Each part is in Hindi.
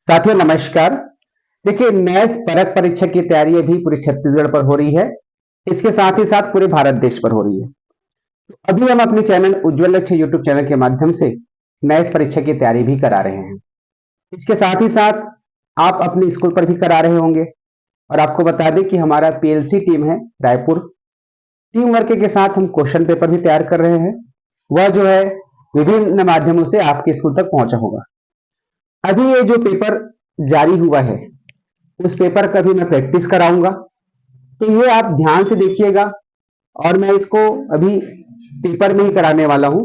साथियों नमस्कार। देखिए नेस परख परीक्षा की तैयारी अभी पूरे छत्तीसगढ़ पर हो रही है। इसके साथ ही साथ पूरे भारत देश पर हो रही है। तो अभी हम अपने चैनल उज्ज्वल लक्ष्य यूट्यूब चैनल के माध्यम से नेस परीक्षा की तैयारी भी करा रहे हैं। इसके साथ ही साथ आप अपने स्कूल पर भी करा रहे होंगे। और आपको बता दें कि हमारा पीएलसी टीम है रायपुर, टीम वर्क के साथ हम क्वेश्चन पेपर भी तैयार कर रहे हैं। वह जो है विभिन्न माध्यमों से आपके स्कूल तक पहुंचा होगा। अभी ये जो पेपर जारी हुआ है उस पेपर का भी मैं प्रैक्टिस कराऊंगा, तो ये आप ध्यान से देखिएगा। और मैं इसको अभी पेपर में ही कराने वाला हूं,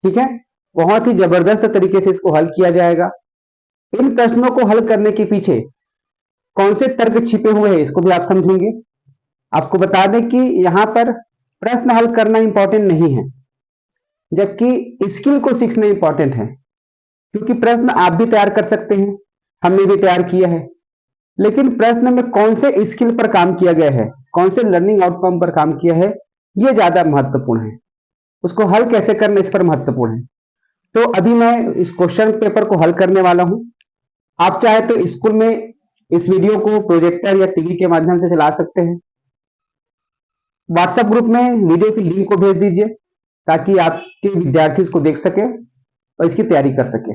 ठीक है। बहुत ही जबरदस्त तरीके से इसको हल किया जाएगा। इन प्रश्नों को हल करने के पीछे कौन से तर्क छिपे हुए हैं इसको भी आप समझेंगे। आपको बता दें कि यहां पर प्रश्न हल करना इंपॉर्टेंट नहीं है, जबकि स्किल को सीखना इंपॉर्टेंट है। क्योंकि प्रश्न आप भी तैयार कर सकते हैं, हमने भी तैयार किया है, लेकिन प्रश्न में कौन से स्किल पर काम किया गया है, कौन से लर्निंग आउटकम पर काम किया है, यह ज्यादा महत्वपूर्ण है। उसको हल कैसे करना इस पर महत्वपूर्ण है। तो अभी मैं इस क्वेश्चन पेपर को हल करने वाला हूं। आप चाहे तो स्कूल में इस वीडियो को प्रोजेक्टर या टीवी के माध्यम से चला सकते हैं। व्हाट्सएप ग्रुप में वीडियो की लिंक को भेज दीजिए ताकि आपके विद्यार्थी इसको देख सके और इसकी तैयारी कर सके।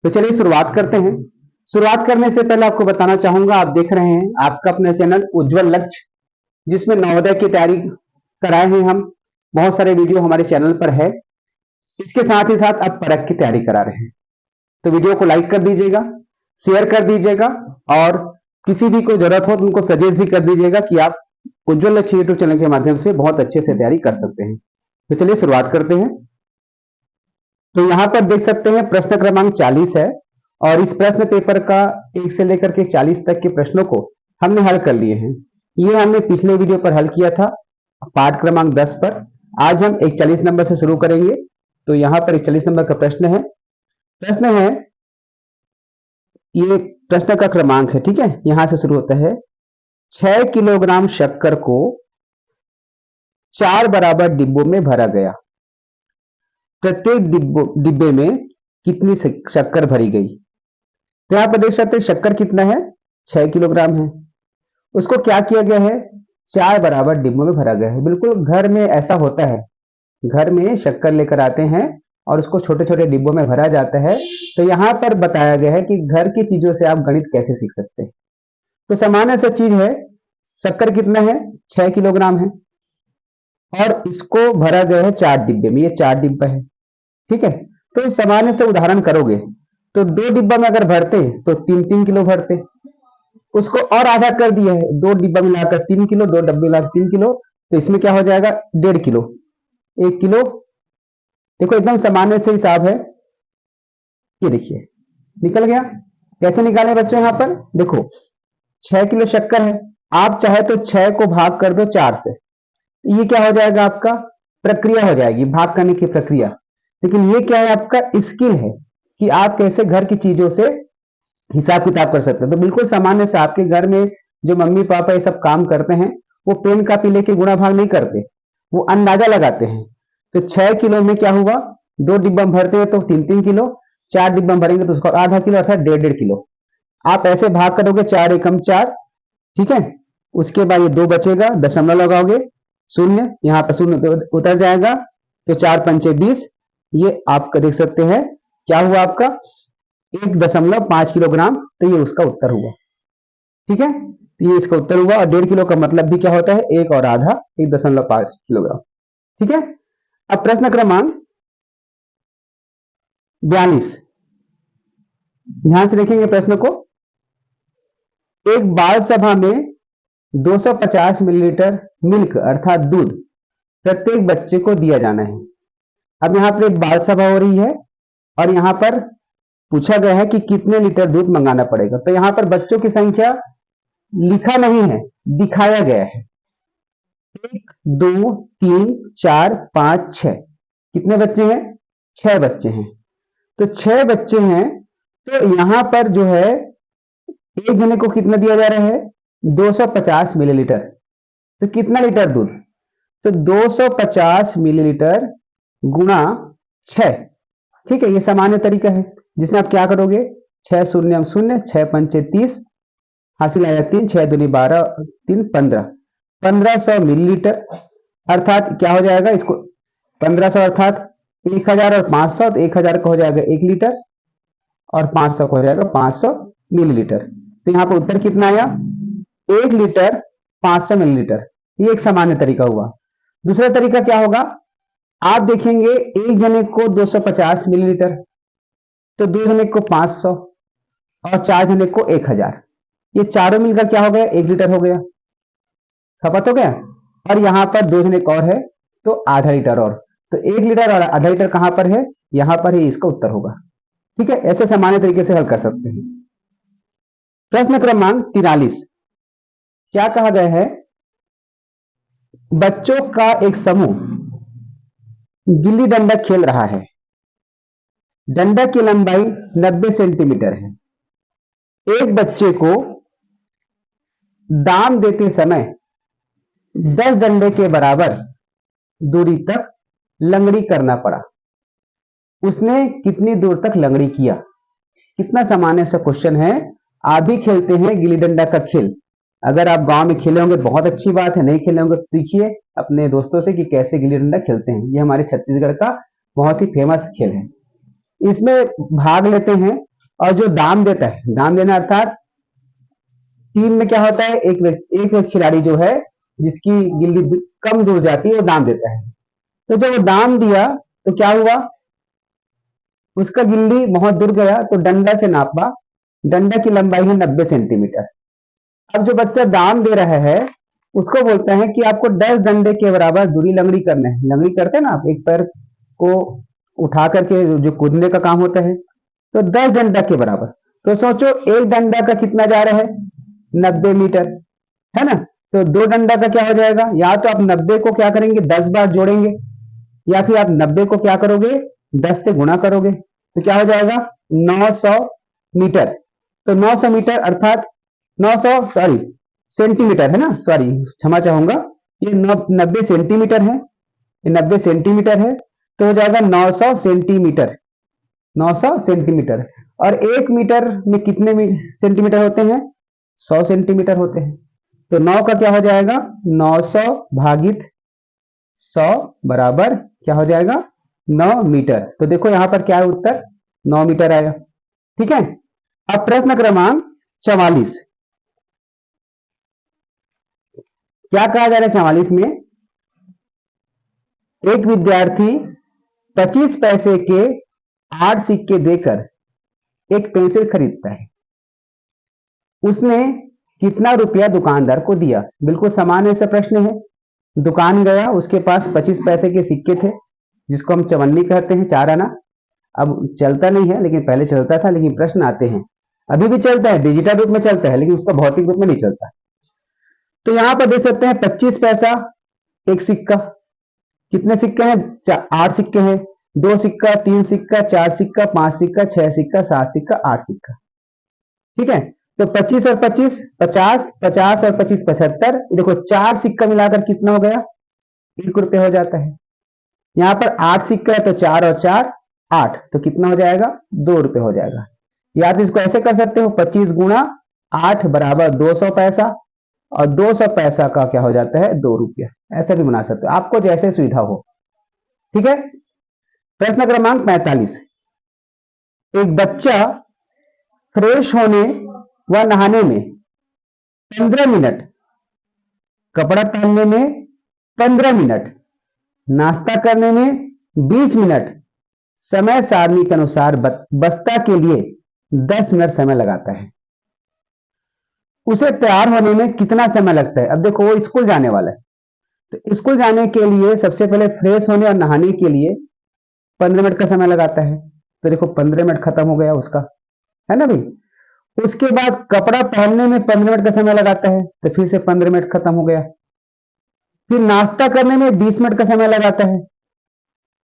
तो चलिए शुरुआत करते हैं। शुरुआत करने से पहले आपको बताना चाहूंगा, आप देख रहे हैं आपका अपना चैनल उज्ज्वल लक्ष्य, जिसमें नवोदय की तैयारी कराए हैं हम। बहुत सारे वीडियो हमारे चैनल पर है। इसके साथ ही साथ अब परख की तैयारी करा रहे हैं। तो वीडियो को लाइक कर दीजिएगा, शेयर कर दीजिएगा, और किसी भी को जरूरत हो तो उनको सजेस्ट भी कर दीजिएगा कि आप उज्ज्वल लक्ष्य यूट्यूब चैनल के माध्यम से बहुत अच्छे से तैयारी कर सकते हैं। तो चलिए शुरुआत करते हैं। तो यहां पर देख सकते हैं प्रश्न क्रमांक 40 है, और इस प्रश्न पेपर का 1 से लेकर के 40 तक के प्रश्नों को हमने हल कर लिए हैं। ये हमने पिछले वीडियो पर हल किया था पाठ क्रमांक 10 पर। आज हम 41 नंबर से शुरू करेंगे। तो यहां पर 41 नंबर का प्रश्न है, ये प्रश्न का क्रमांक है, ठीक है। यहां से शुरू होता है, 6 किलोग्राम शक्कर को 4 बराबर डिब्बों में भरा गया। प्रत्येक डिब्बे में कितनी शक्कर भरी गई। तो यहां पर देख सकते हैं शक्कर कितना है, 6 किलोग्राम है। उसको क्या किया गया है, 4 बराबर डिब्बों में भरा गया है। बिल्कुल घर में ऐसा होता है, घर में शक्कर लेकर आते हैं और उसको छोटे छोटे डिब्बों में भरा जाता है। तो यहां पर बताया गया है कि घर की चीजों से आप गणित कैसे सीख सकते हैं। तो सामान्य सा चीज है, शक्कर कितना है, 6 किलोग्राम है, और इसको भरा गया है 4 डिब्बे में। ये 4 डिब्बा है, ठीक है। तो सामान्य से उदाहरण करोगे तो 2 डिब्बा में अगर भरते तो 3-3 किलो भरते। उसको और आधा कर दिया है, 2 डिब्बा मिलाकर 3 किलो, 2 डब्बे मिलाकर 3 किलो। तो इसमें क्या हो जाएगा, 1.5 किलो, 1 किलो। देखो एकदम सामान्य से हिसाब है। ये देखिए निकल गया। कैसे निकाले बच्चों, यहां पर देखो 6 किलो शक्कर है, आप चाहे तो 6 को भाग कर दो 4 से। ये क्या हो जाएगा, आपका प्रक्रिया हो जाएगी, भाग करने की प्रक्रिया। लेकिन ये क्या है, आपका स्किल है कि आप कैसे घर की चीजों से हिसाब किताब कर सकते हैं। तो बिल्कुल सामान्य से आपके घर में जो मम्मी पापा ये सब काम करते हैं, वो पेन कापी लेके गुणा भाग नहीं करते, वो अंदाजा लगाते हैं। तो 6 किलो में क्या हुआ, 2 डिब्बा में भरते हैं तो 3-3 किलो, 4 डिब्बा में भरेंगे तो उसका आधा किलो, अर्थात 1.5 किलो। आप ऐसे भाग करोगे, 4 एकम 4, ठीक है। उसके बाद ये 2 बचेगा, दशमलव लगाओगे, शून्य, यहाँ पर शून्य उतर जाएगा। तो 4 पंचे 20, ये आपका देख सकते हैं क्या हुआ, आपका 1.5 किलोग्राम। तो ये उसका उत्तर हुआ, ठीक है। तो ये इसका उत्तर हुआ। और 1.5 किलो का मतलब भी क्या होता है, 1 और आधा, 1.5 किलोग्राम, ठीक है। अब प्रश्न क्रमांक 42, ध्यान से देखेंगे प्रश्न को। एक बाल सभा में 250 मिलीलीटर मिल्क अर्थात दूध प्रत्येक बच्चे को दिया जाना है। अब यहां पर एक बाल सभा हो रही है और यहां पर पूछा गया है कि कितने लीटर दूध मंगाना पड़ेगा। तो यहां पर बच्चों की संख्या लिखा नहीं है, दिखाया गया है। 1 2 3 4 5 6, कितने बच्चे हैं, 6 बच्चे हैं। तो 6 बच्चे हैं, तो यहां पर जो है एक जने को कितना दिया जा रहा है, 250 मिलीलीटर। तो कितना लीटर दूध, तो 250 मिलीलीटर गुणा 6, ठीक है। ये सामान्य तरीका है जिसमें आप क्या करोगे, 6 शून्य शून्य, 6 पंचे 30, हासिल आया 3, 6 दूनी 12, 3 15, 1500 मिलीलीटर। अर्थात क्या हो जाएगा इसको 1500 अर्थात 1000 और 500, तो 1000 का हो जाएगा 1 लीटर और 500 का हो जाएगा 500 मिलीलीटर। तो यहाँ पर उत्तर कितना आया 1 लीटर 500 मिलीलीटर। ये एक सामान्य तरीका हुआ। दूसरा तरीका क्या होगा, आप देखेंगे एक जने को 250 मिलीलीटर, तो दो जने को 500 और चार जने को 1000, ये चारों मिलकर क्या हो गया 1 लीटर हो गया, खपत हो गया। और यहां पर दो जने और है तो आधा लीटर और, तो 1 लीटर और आधा लीटर कहां पर है, यहां पर ही इसका उत्तर होगा। ठीक है, ऐसे सामान्य तरीके से हल कर सकते हैं। प्रश्न क्रमांक 43, क्या कहा गया है, बच्चों का एक समूह गिल्ली डंडा खेल रहा है। डंडा की लंबाई 90 सेंटीमीटर है। एक बच्चे को दाम देते समय 10 डंडे के बराबर दूरी तक लंगड़ी करना पड़ा। उसने कितनी दूर तक लंगड़ी किया। कितना सामान्य सा क्वेश्चन है। आप भी खेलते हैं गिल्ली डंडा का खेल, अगर आप गांव में खेले होंगे बहुत अच्छी बात है, नहीं खेले होंगे तो सीखिए अपने दोस्तों से कि कैसे गिल्ली डंडा खेलते हैं। ये हमारे छत्तीसगढ़ का बहुत ही फेमस खेल है। इसमें भाग लेते हैं और जो दाम देता है, दाम देना अर्थात टीम में क्या होता है, एक खिलाड़ी जो है जिसकी गिल्ली कम दूर जाती है वो दाम देता है। तो जब वो दाम दिया तो क्या हुआ, उसका गिल्ली बहुत दूर गया तो डंडा से नापा, डंडा की लंबाई है 90 सेंटीमीटर। अब जो बच्चा दाम दे रहा है उसको बोलते हैं कि आपको 10 डंडे के बराबर दूरी लंगड़ी करना है। लंगड़ी करते हैं ना आप, एक पैर को उठा करके जो कूदने का काम होता है, तो 10 डंडा के बराबर। तो सोचो एक डंडा का कितना जा रहा है 90 मीटर, है ना। तो दो डंडा का क्या हो जाएगा, या तो आप 90 को क्या करेंगे 10 बार जोड़ेंगे, या फिर आप 90 को क्या करोगे 10 से गुणा करोगे, तो क्या हो जाएगा 900 मीटर। तो 900 मीटर अर्थात 900 सॉरी सेंटीमीटर है ना, सॉरी क्षमा चाहूंगा, ये 90 सेंटीमीटर है, ये 90 सेंटीमीटर है, तो हो जाएगा 900 सेंटीमीटर, 900 सेंटीमीटर। और 1 मीटर में कितने सेंटीमीटर होते हैं, 100 सेंटीमीटर होते हैं। तो 9 का क्या हो जाएगा 900 भागित 100 बराबर क्या हो जाएगा 9 मीटर। तो देखो यहां पर क्या है उत्तर 9 मीटर आया। ठीक है, अब प्रश्न क्रमांक 44, क्या कहा जा रहा है 44 में, एक विद्यार्थी 25 पैसे के 8 सिक्के देकर एक पेंसिल खरीदता है। उसने कितना रुपया दुकानदार को दिया। बिल्कुल सामान्य सा प्रश्न है। दुकान गया, उसके पास 25 पैसे के सिक्के थे, जिसको हम चवन्नी कहते हैं, 4 आना। अब चलता नहीं है लेकिन पहले चलता था, लेकिन प्रश्न आते हैं, अभी भी चलता है, डिजिटल रूप में चलता है, लेकिन उसका भौतिक रूप में नहीं चलता। तो यहां पर देख सकते हैं 25 पैसा एक सिक्का, कितने सिक्के हैं 8 सिक्के हैं, 2 सिक्का, 3 सिक्का, 4 सिक्का, 5 सिक्का, 6 सिक्का, 7 सिक्का, 8 सिक्का। ठीक है, तो 25 और 25 50, 50 और 25 75। देखो 4 सिक्का मिलाकर कितना हो गया 1 रुपया हो जाता है। यहां पर 8 सिक्का है तो 4 और 4 8, तो कितना हो जाएगा 2 रुपये हो जाएगा। या तो इसको ऐसे कर सकते हो 25 गुणा 8 बराबर 200 पैसा, और 200 पैसा का क्या हो जाता है 2 रुपया। ऐसा भी बना सकते हो, आपको जैसे सुविधा हो। ठीक है, प्रश्न क्रमांक 45, एक बच्चा फ्रेश होने व नहाने में 15 मिनट, कपड़ा पहनने में 15 मिनट, नाश्ता करने में 20 मिनट, समय सारणी के अनुसार बस्ता के लिए 10 मिनट समय लगाता है। उसे तैयार होने में कितना समय लगता है। अब देखो वो स्कूल जाने वाला है, तो स्कूल जाने के लिए सबसे पहले फ्रेश होने और नहाने के लिए 15 मिनट का समय लगाता है। तो देखो 15 मिनट खत्म हो गया उसका, है ना भाई। उसके बाद कपड़ा पहनने में 15 मिनट का समय लगाता है, तो फिर से 15 मिनट खत्म हो गया। फिर नाश्ता करने में 20 मिनट का समय लगाता है।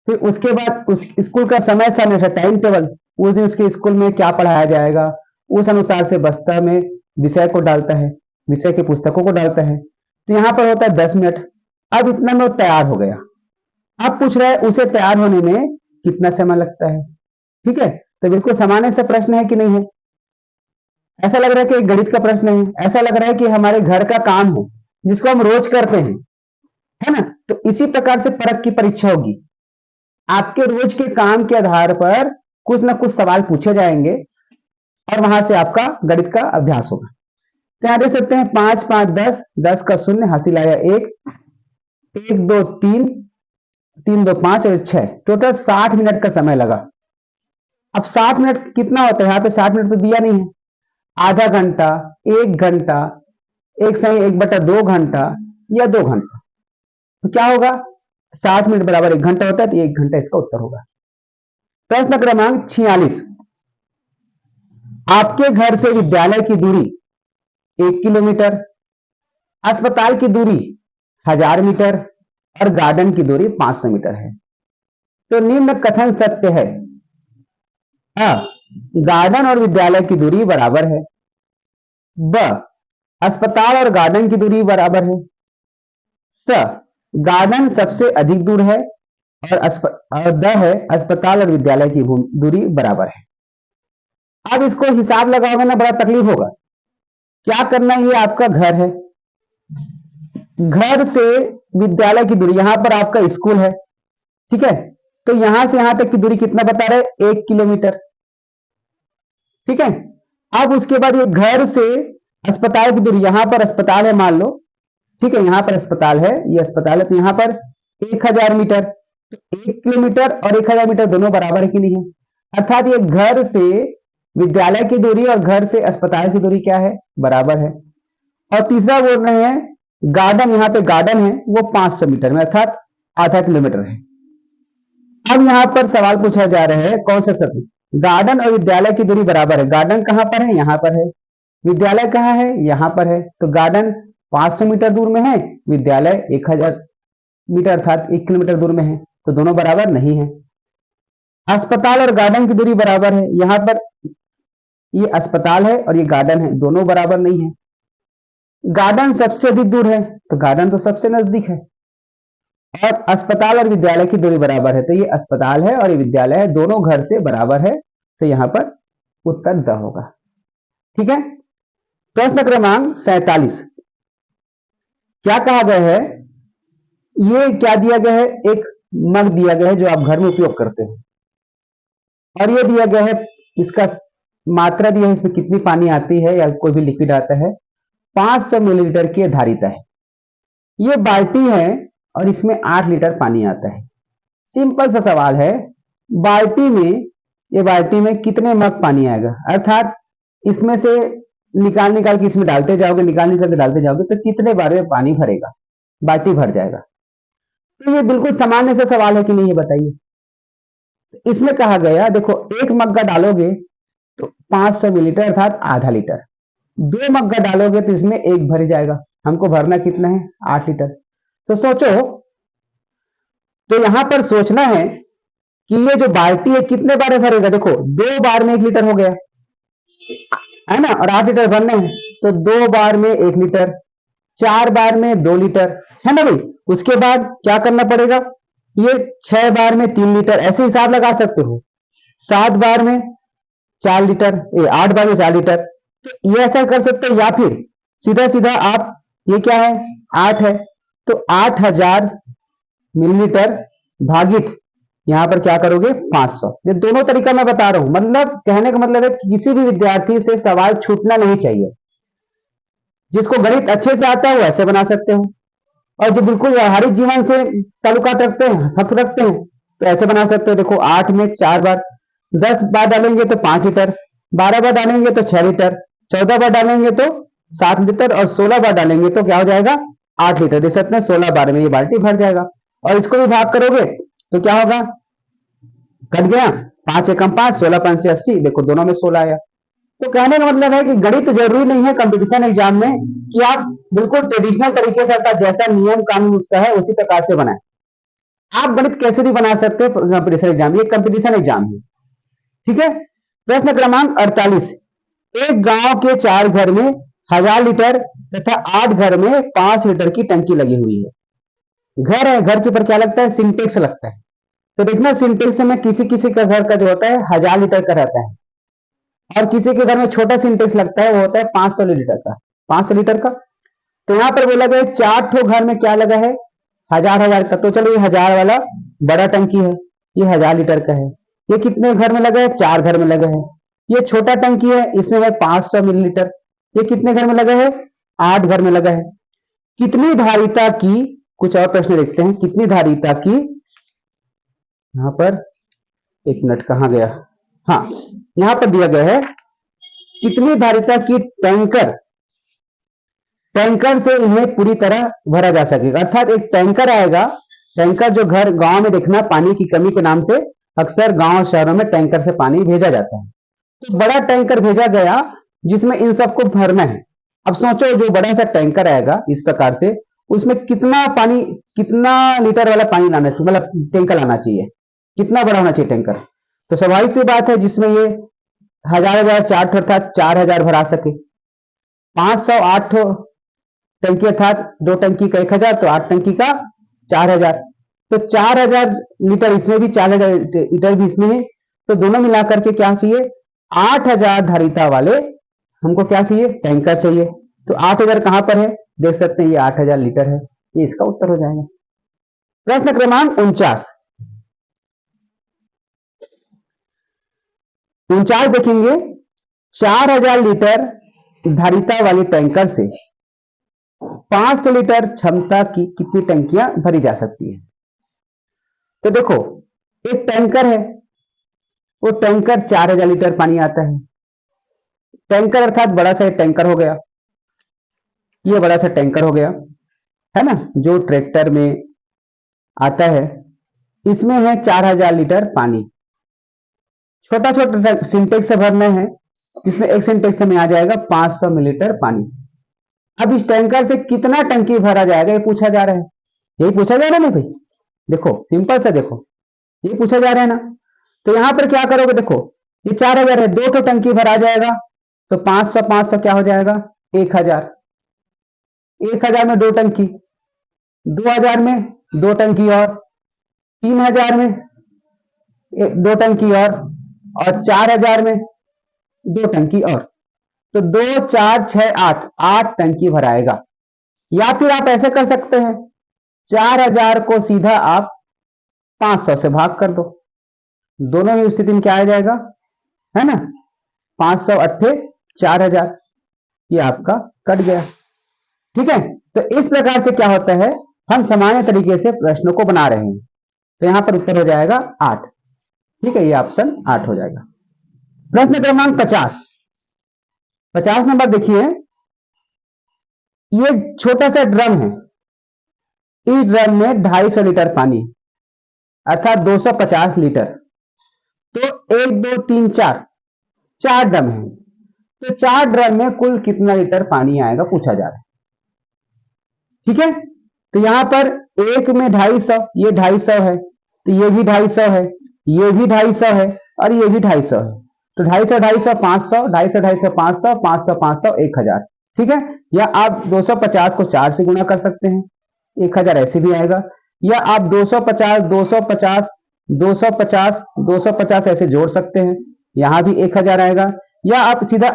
फिर उसके बाद उस स्कूल का समय सारणी टाइम टेबल, उस दिन उसके स्कूल में क्या पढ़ाया जाएगा उस अनुसार से बस्ता में विषय को डालता है, विषय की पुस्तकों को डालता है। तो यहां पर होता है 10 मिनट। अब इतना में तैयार हो गया। अब पूछ रहा है उसे तैयार होने में कितना समय लगता है। ठीक है, तो बिल्कुल सामान्य सा प्रश्न है कि नहीं है। ऐसा लग रहा है कि एक गणित का प्रश्न है, ऐसा लग रहा है कि हमारे घर का काम है जिसको हम रोज करते हैं, है ना। तो इसी प्रकार से परख की परीक्षा होगी। आपके रोज के काम के आधार पर कुछ ना कुछ सवाल पूछे जाएंगे और वहां से आपका गणित का अभ्यास होगा। तो यहां देख सकते हैं 5 5 10, 10 का शून्य, हासिल आया 1, 1 2 3, 3 2 5 और 6, टोटल 60 मिनट का समय लगा। अब 60 मिनट कितना होता है, यहाँ पे 60 मिनट तो दिया नहीं है, आधा घंटा, 1 घंटा, एक सही 1/2 घंटा या 2 घंटा। तो क्या होगा, 60 मिनट बराबर 1 घंटा होता है, तो 1 घंटा इसका उत्तर होगा। प्रश्न क्रमांक 46, आपके घर से विद्यालय की दूरी 1 किलोमीटर, अस्पताल की दूरी 1000 मीटर और गार्डन की दूरी 500 मीटर है। तो निम्न कथन सत्य है। अ, गार्डन और विद्यालय की दूरी बराबर है। ब, अस्पताल और गार्डन की दूरी बराबर है। स, गार्डन सबसे अधिक दूर है और द है, अस्पताल और विद्यालय की दूरी बराबर है। अब इसको हिसाब लगाओगे ना, बड़ा तकलीफ होगा। क्या करना है, ये आपका घर है, घर से विद्यालय की दूरी, यहां पर आपका स्कूल है, ठीक है। तो यहां से यहां तक की दूरी कितना बता रहे, 1 किलोमीटर, ठीक है। अब उसके बाद ये घर से अस्पताल की दूरी, यहां पर अस्पताल है मान लो, ठीक है, यहां पर अस्पताल है, ये अस्पताल है, तो यहां पर 1000 मीटर। तो 1 किलोमीटर और 1000 मीटर दोनों बराबर है कि नहीं है, अर्थात ये घर से विद्यालय की दूरी और घर से अस्पताल की दूरी क्या है, बराबर है। और तीसरा बोल रहे हैं गार्डन, यहां पे गार्डन है वो 500 मीटर में, अर्थात आधा किलोमीटर है। अब यहां पर सवाल पूछा जा रहा है कौन सा सत्य, गार्डन और विद्यालय की दूरी बराबर है। गार्डन कहां पर है, यहां पर है। विद्यालय कहां है, यहां पर है। तो गार्डन 500 मीटर दूर में है, विद्यालय 1000 मीटर अर्थात 1 किलोमीटर दूर में है, तो दोनों बराबर नहीं है। अस्पताल और गार्डन की दूरी बराबर है, यहां पर ये अस्पताल है और ये गार्डन है, दोनों बराबर नहीं है। गार्डन सबसे अधिक दूर है, तो गार्डन तो सबसे नजदीक है। और अस्पताल और विद्यालय की दूरी बराबर है, तो ये अस्पताल है और ये विद्यालय है, दोनों घर से बराबर है, तो यहां पर उत्तर द होगा, ठीक है। प्रश्न क्रमांक 47, क्या कहा गया है, ये क्या दिया गया है, एक मग दिया गया है जो आप घर में उपयोग करते हैं, और ये दिया गया है, इसका मात्रा दिया है, इसमें कितनी पानी आती है या कोई भी लिक्विड आता है, 500 मिलीलीटर की धारिता है। ये बाल्टी है और इसमें 8 लीटर पानी आता है। सिंपल सा सवाल है, बाल्टी में, ये बाल्टी में कितने मग पानी आएगा, अर्थात इसमें से निकाल निकाल के इसमें डालते जाओगे, निकाल निकाल के डालते जाओगे, तो कितने बार में पानी भरेगा, बाल्टी भर जाएगा। तो ये बिल्कुल सामान्य सा सवाल है कि नहीं, ये बताइए। इसमें कहा गया, देखो एक मग्गा डालोगे तो 500 मिलीलीटर अर्थात आधा लीटर, 2 मग्गा डालोगे तो इसमें एक भर जाएगा, हमको भरना कितना है, 8 लीटर। तो सोचो, तो यहां पर सोचना है कि ये जो बाल्टी है कितने बार में भरेगा, देखो 2 बार में 1 लीटर हो गया है ना, और 8 लीटर भरने हैं, तो 2 बार में 1 लीटर, 4 बार में 2 लीटर, है ना भाई। उसके बाद क्या करना पड़ेगा, ये 6 बार में 3 लीटर, ऐसे हिसाब लगा सकते हो, 7 बार में 4 लीटर, 8 बार में 4 लीटर। तो ये ऐसा कर सकते हो, या फिर सीधा सीधा आप, ये क्या है 8 है, तो 8000 मिलीलीटर भागित यहां पर क्या करोगे 500। ये दोनों तरीका मैं बता रहा हूं, मतलब कहने का मतलब है कि किसी भी विद्यार्थी से सवाल छूटना नहीं चाहिए। जिसको गणित अच्छे से आता है वो ऐसे बना सकते हो, और जो बिल्कुल व्यवहारिक जीवन से ताल्लुकात रखते हैं, सब रखते हैं, तो ऐसे बना सकते हो। देखो 8 में 4 बार, 10 बार डालेंगे तो 5 लीटर, 12 बार डालेंगे तो 6 लीटर, 14 बार डालेंगे तो 7 लीटर, और 16 बार डालेंगे तो क्या हो जाएगा 8 लीटर। देख सकते हैं 16 बार में ये बाल्टी भर जाएगा। और इसको भी भाग करोगे तो क्या होगा, कट गया, 5 एकम 5, 16 5 80, देखो दोनों में 16 आया। तो कहने का मतलब है कि गणित जरूरी नहीं है कंपटीशन एग्जाम में कि आप बिल्कुल ट्रेडिशनल तरीके से, अर्थात जैसा नियम कानून उसका है उसी प्रकार से बनाए। आप गणित कैसे भी बना सकते हैं कंपटीशन एग्जाम, ये कंपटीशन एग्जाम है, ठीक है। प्रश्न क्रमांक 48, एक गांव के 4 घर में 1000 लीटर तथा 8 घर में 5 लीटर की टंकी लगी हुई है। घर है, घर के ऊपर क्या लगता है, सिंटेक्स लगता है। तो देखना सिंटेक्स में किसी किसी का घर का जो होता है 1000 लीटर का रहता है, और किसी के घर में छोटा सिंटेक्स लगता है, वो होता है 500 लीटर का, 500 लीटर का। तो यहाँ पर बोला गया 4 ठो घर में क्या लगा है, 1000 का। तो चलो ये 1000 वाला बड़ा टंकी है, ये 1000 लीटर का है। ये कितने घर में लगा है, 4 घर में लगा है। ये छोटा टंकी है, इसमें है 500 मिलीलीटर। ये कितने घर में लगा है, 8 घर में लगा है। कितनी धारिता की, कुछ और प्रश्न देखते हैं, कितनी धारिता की, यहां पर 1 मिनट कहां गया, हाँ यहां पर दिया गया है कितनी धारिता की टैंकर, टैंकर से इन्हें पूरी तरह भरा जा सकेगा। अर्थात एक टैंकर आएगा, टैंकर जो घर गांव में देखना पानी की कमी के नाम से अक्सर गांव शहरों में टैंकर से पानी भेजा जाता है। तो बड़ा टैंकर भेजा गया जिसमें इन सबको भरना है। अब सोचो जो बड़ा सा टैंकर आएगा इस प्रकार से, उसमें कितना पानी, कितना लीटर वाला पानी लाना चाहिए, मतलब टैंकर लाना चाहिए, कितना बड़ा होना चाहिए टैंकर। तो स्वाभाविक सी बात है जिसमें ये 1000 4 अर्थात 4000 भरा सके। 500 8 टंकी अर्थात 2 टंकी का 1000, तो 8 टंकी का 4000। तो 4000 लीटर इसमें भी, 4000 लीटर भी इसमें है। तो दोनों मिलाकर के क्या चाहिए, 8000 धारिता वाले हमको क्या चाहिए, टैंकर चाहिए। तो 8000 कहां पर है, देख सकते हैं ये 8000 लीटर है, ये इसका उत्तर हो जाएगा। प्रश्न क्रमांक 49 देखेंगे, 4000 लीटर धारिता वाले टैंकर से 500 लीटर क्षमता की कितनी टंकियां भरी जा सकती है। तो देखो एक टैंकर है, वो टैंकर 4000 लीटर पानी आता है। टैंकर अर्थात बड़ा सा टैंकर हो गया, ये बड़ा सा टैंकर हो गया, है ना, जो ट्रैक्टर में आता है। इसमें है 4000 लीटर पानी। छोटा छोटा सिंटेक्स से भरना है, इसमें एक सिंटेक्स में आ जाएगा 500 मिलीलीटर पानी। अब इस टैंकर से कितना टंकी भरा जाएगा ये पूछा जा रहा है, यही पूछा जा रहा है ना भाई। देखो सिंपल सा, देखो ये पूछा जा रहा है ना। तो यहां पर क्या करोगे, देखो ये 4000 है, 2 तो टंकी भरा जाएगा, तो 500 500 क्या हो जाएगा, 1000। 1000 में 2 टंकी, 2000 में 2 टंकी और, 3000 में 2 टंकी और 4000 में 2 टंकी और। तो 2 4 6 8, 8 टंकी भराएगा। या फिर आप ऐसे कर सकते हैं, 4000 को सीधा आप 500 से भाग कर दो, दोनों ही स्थिति में क्या आ जाएगा, है ना, 500 अट्ठे 4000, ये आपका कट गया। ठीक है, तो इस प्रकार से क्या होता है, हम सामान्य तरीके से प्रश्नों को बना रहे हैं। तो यहां पर उत्तर हो जाएगा 8। ठीक है, ये ऑप्शन 8 हो जाएगा। प्रश्न क्रमांक 50 नंबर देखिए, ये छोटा सा ड्रम है, इस ड्रम में 250 लीटर पानी अर्थात 250 लीटर। तो 1 2 3 4, 4 ड्रम है, तो 4 ड्रम में कुल कितना लीटर पानी आएगा पूछा जा रहा है। ठीक है, तो यहां पर एक में 250, ये 250 है, तो ये भी 250 है, ये भी 250 है और ये भी 250 है। तो 250 250 500, 250 250 500, 500 500 1000। ठीक है, या आप 250 को 4 से गुणा कर सकते हैं, 1000 ऐसे भी आएगा। या आप 250 250 250 250 ऐसे जोड़ सकते हैं, यहां भी 1000 आएगा। या आप सीधा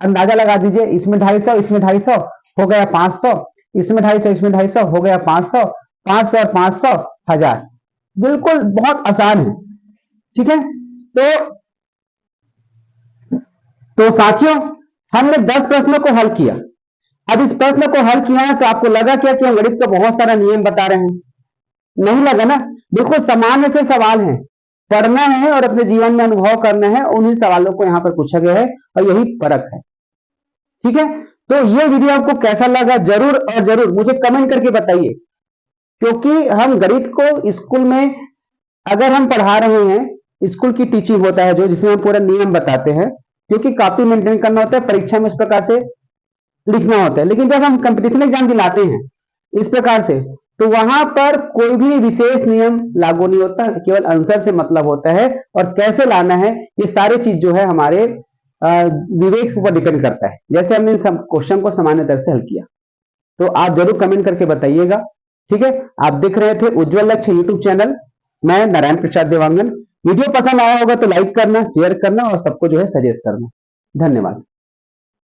अंदाजा लगा दीजिए, इसमें 250 इसमें 250 हो गया 500, इसमें 250 इसमें 250 हो गया 500, 500 और 500 1000। बिल्कुल बहुत आसान है। ठीक है, तो साथियों हमने 10 प्रश्नों को हल किया। अब इस प्रश्न को हल किया है तो आपको लगा क्या कि हम गणित का बहुत सारा नियम बता रहे हैं, नहीं लगा ना। बिल्कुल सामान्य से सवाल है, पढ़ना है और अपने जीवन में अनुभव करना है, उन्हीं सवालों को यहां पर पूछा गया है और यही फर्क है। ठीक है, तो ये वीडियो आपको कैसा लगा जरूर और जरूर मुझे कमेंट करके बताइए, क्योंकि हम गणित को स्कूल में अगर हम पढ़ा रहे हैं, स्कूल की टीचिंग होता है जो, जिसमें हम पूरा नियम बताते हैं, क्योंकि कॉपी मेंटेन करना होता है, परीक्षा में इस प्रकार से लिखना होता है। लेकिन जब हम कंपटीशन एग्जाम दिलाते हैं इस प्रकार से, तो वहां पर कोई भी विशेष नियम लागू नहीं होता, केवल आंसर से मतलब होता है और कैसे लाना है ये सारी चीज जो है हमारे विवेक के ऊपर डिपेंड करता है। जैसे हमने क्वेश्चन को सामान्य तरह से हल किया, तो आप जरूर कमेंट करके बताइएगा। ठीक है, आप देख रहे थे उज्जवल लक्ष्य यूट्यूब चैनल, मैं नारायण प्रसाद देवांगन। वीडियो पसंद आया होगा तो लाइक करना, शेयर करना और सबको जो है सजेस्ट करना। धन्यवाद।